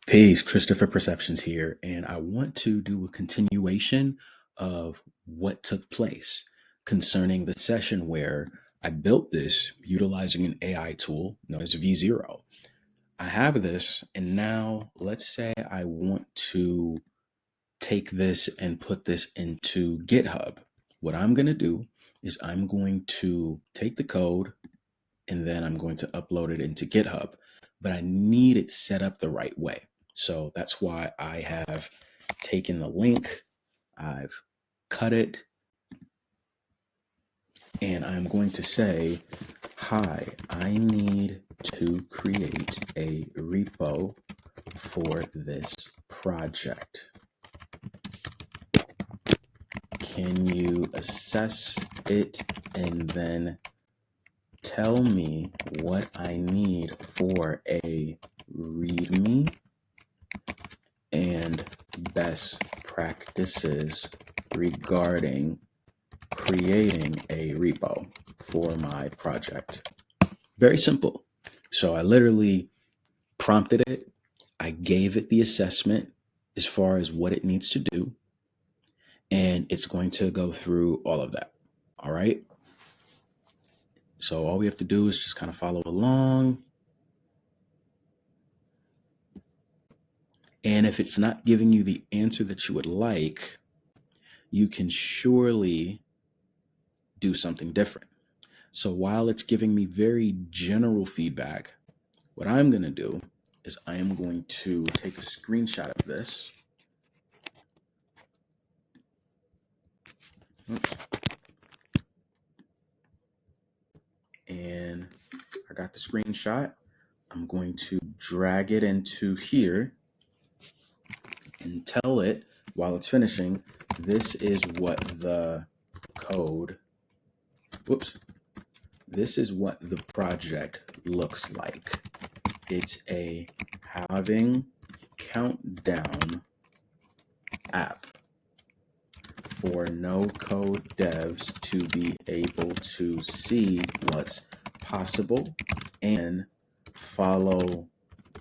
Peace, Christopher Perceptions here, and I want to do a continuation of what took place concerning the session where I built this utilizing an AI tool known as V0. I have this, and now let's say I want to take this and put this into GitHub. What I'm going to do is I'm going to take the code and then I'm going to upload it into GitHub, but I need it set up the right way. So that's why I have taken the link, I've cut it, and I'm going to say, hi, I need to create a repo for this project. Can you assess it and then tell me what I need for a README and best practices regarding creating a repo for my project? Very simple. So I literally prompted it. I gave it the assessment as far as what it needs to do, and it's going to go through all of that. All right. So all we have to do is just kind of follow along. And if it's not giving you the answer that you would like, you can surely do something different. So while it's giving me very general feedback, what I'm going to do is I am going to take a screenshot of this. Oops. And I got the screenshot. I'm going to drag it into here and tell it while it's finishing, this is what the code, this is what the project looks like. It's a halving countdown app for no-code devs to be able to see what's possible and follow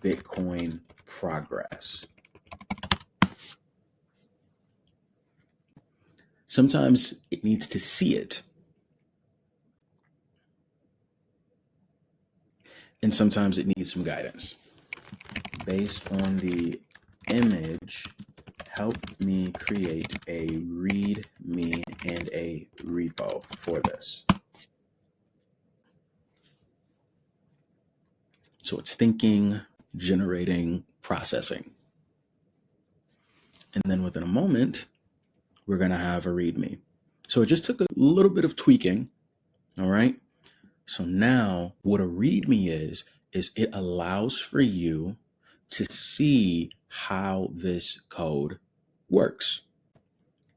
Bitcoin progress. Sometimes it needs to see it. And sometimes it needs some guidance. Based on the image, help me create a README and a repo for this. So it's thinking, generating, processing. And then within a moment, we're going to have a README. So it just took a little bit of tweaking. All right. So now what a README is it allows for you to see how this code works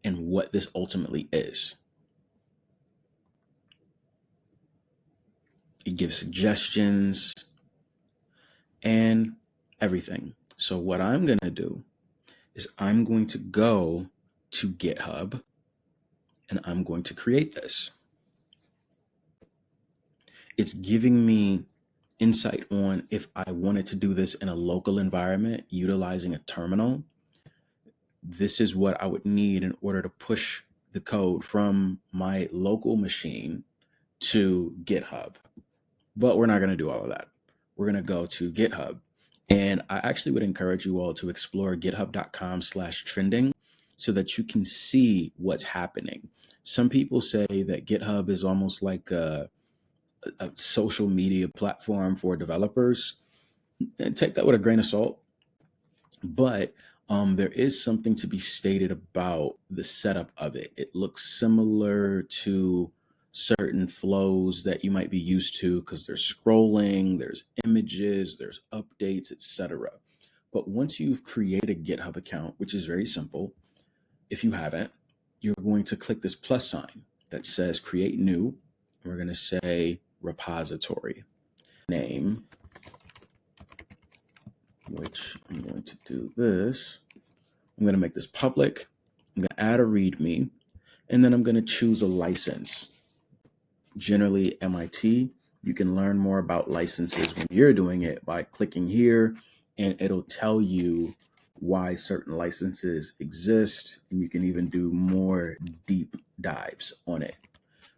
and what this ultimately is. It gives suggestions and everything. So what I'm going to do is I'm going to go to GitHub and I'm going to create this. It's giving me insight on if I wanted to do this in a local environment utilizing a terminal. This is what I would need in order to push the code from my local machine to GitHub. But we're not going to do all of that. We're going to go to GitHub. And I actually would encourage you all to explore github.com/trending so that you can see what's happening. Some people say that GitHub is almost like a social media platform for developers. And take that with a grain of salt. But there is something to be stated about the setup of it. It looks similar to certain flows that you might be used to because there's scrolling, there's images, there's updates, etc. But once you've created a GitHub account, which is very simple, if you haven't, you're going to click this plus sign that says create new. And we're going to say repository name, which I'm going to do this. I'm going to make this public. I'm going to add a README, and then I'm going to choose a license. Generally MIT. You can learn more about licenses when you're doing it by clicking here and it'll tell you why certain licenses exist, and you can even do more deep dives on it.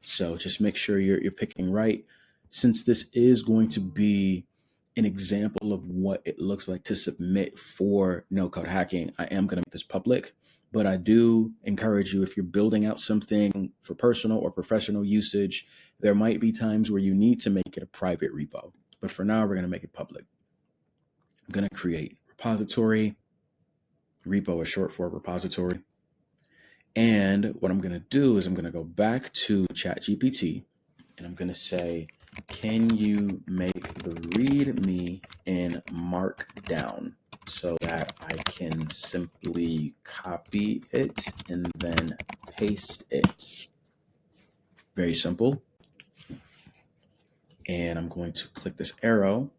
So just make sure you're picking right. Since this is going to be an example of what it looks like to submit for no code hacking, I am going to make this public. But I do encourage you, if you're building out something for personal or professional usage, there might be times where you need to make it a private repo. But for now, we're going to make it public. I'm going to create repository. Repo is short for repository. And what I'm going to do is I'm going to go back to ChatGPT, and I'm going to say, can you make the README in Markdown so that I can simply copy it and then paste it? Very simple. And I'm going to click this arrow.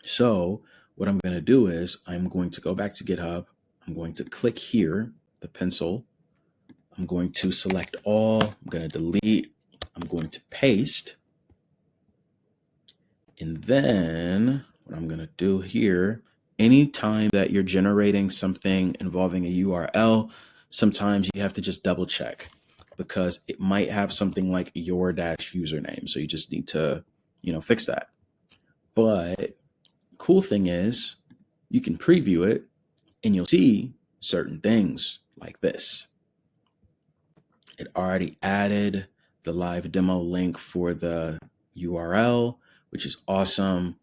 So what I'm going to do is I'm going to go back to GitHub. I'm going to click here, the pencil. I'm going to select all. I'm going to delete. I'm going to paste. And then what I'm going to do here, anytime that you're generating something involving a URL, sometimes you have to just double check because it might have something like your -username. So you just need to, fix that. But cool thing is you can preview it and you'll see certain things like this. It already added the live demo link for the URL, which is awesome.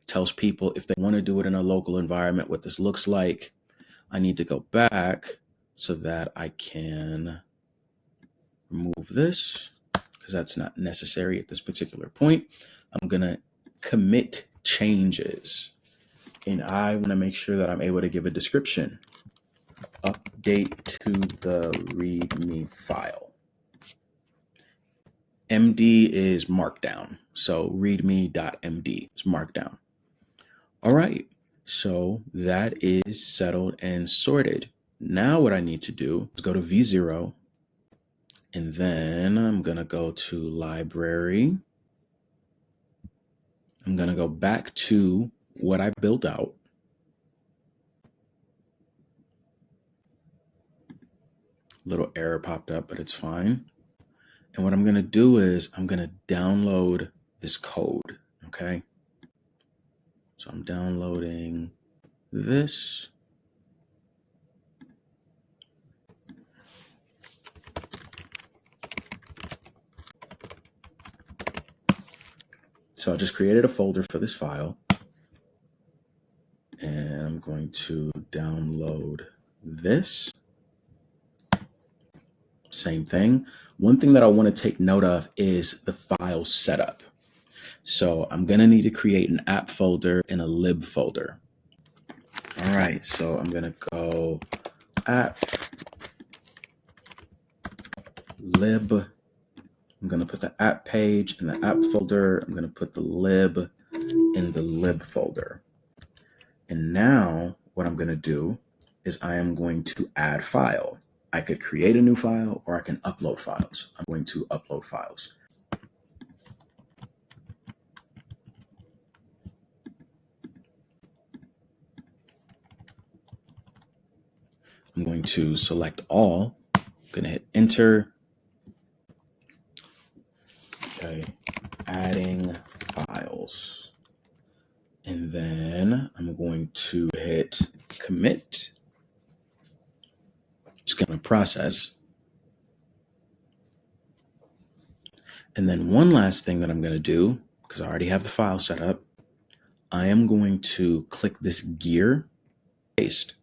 Tells people if they want to do it in a local environment, what this looks like. I need to go back so that I can remove this because that's not necessary at this particular point. I'm going to commit changes, and I want to make sure that I'm able to give a description. Update to the README file. MD is Markdown. So readme.md is Markdown. All right. So that is settled and sorted. Now what I need to do is go to V0, and then I'm going to go to library. I'm going to go back to what I built out. Little error popped up, but it's fine. And what I'm going to do is I'm going to download this code. Okay. So I'm downloading this. So I just created a folder for this file, and I'm going to download this. Same thing. One thing that I want to take note of is the file setup. So I'm going to need to create an app folder and a lib folder. All right, so I'm going to go app, lib. I'm going to put the app page in the app folder. I'm going to put the lib in the lib folder. And now what I'm going to do is I am going to add file. I could create a new file or I can upload files. I'm going to upload files. I'm going to select all. I'm going to hit enter. Okay, adding files. And then I'm going to hit commit. It's going to process. And then one last thing that I'm going to do, because I already have the file set up, I am going to click this gear, paste.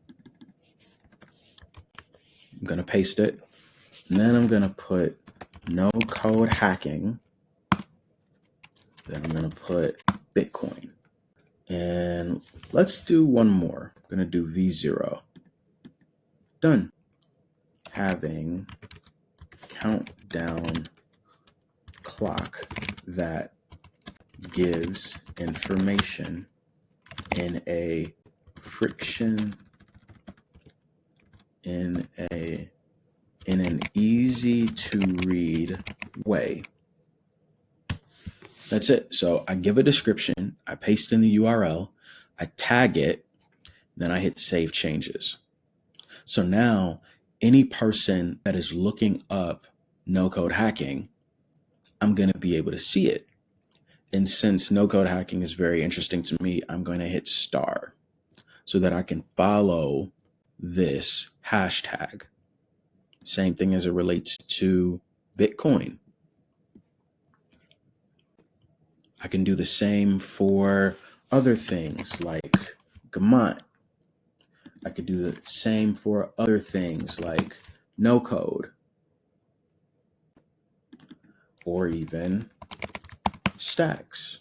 I'm going to paste it. And then I'm going to put NoCodeHacking. Then I'm going to put Bitcoin. And let's do one more. I'm going to do V0. Done. Having countdown clock that gives information in a friction in an easy to read way. That's it. So I give a description, I paste in the URL, I tag it, then I hit save changes. So now any person that is looking up no code hacking, I'm going to be able to see it. And since no code hacking is very interesting to me, I'm going to hit star so that I can follow this hashtag. Same thing as it relates to Bitcoin. I can do the same for other things like Gemach. I could do the same for other things like no code or even Stacks.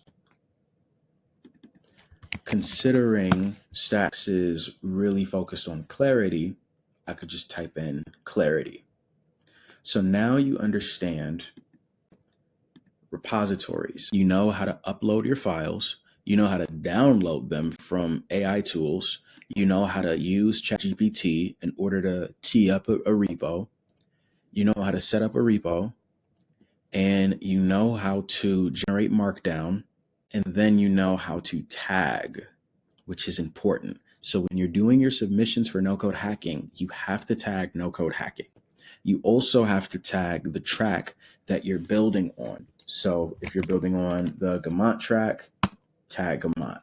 Considering Stacks is really focused on clarity, I could just type in clarity. So now you understand repositories. You know how to upload your files. You know how to download them from AI tools. You know how to use ChatGPT in order to tee up a repo. You know how to set up a repo. And you know how to generate Markdown. And then you know how to tag, which is important. So when you're doing your submissions for no code hacking, you have to tag no code hacking. You also have to tag the track that you're building on. So if you're building on the Gemach track, tag Gemach.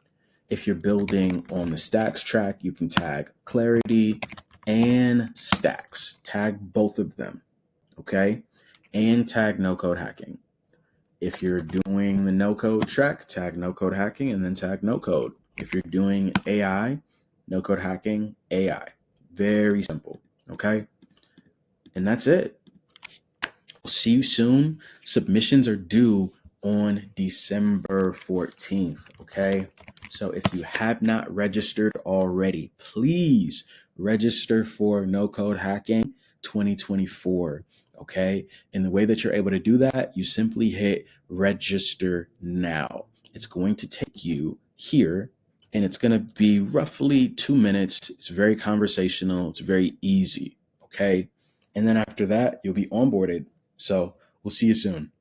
If you're building on the Stacks track, you can tag clarity and Stacks. Tag both of them, okay? And tag no code hacking. If you're doing the no code track, tag no code hacking and then tag no code. If you're doing AI, no code hacking, AI. Very simple, okay? And that's it. We'll see you soon. Submissions are due on December 14th, okay? So if you have not registered already, please register for No Code Hacking 2024, okay? And the way that you're able to do that, you simply hit register now. It's going to take you here and it's going to be roughly 2 minutes. It's very conversational. It's very easy, okay? And then after that, you'll be onboarded. So we'll see you soon.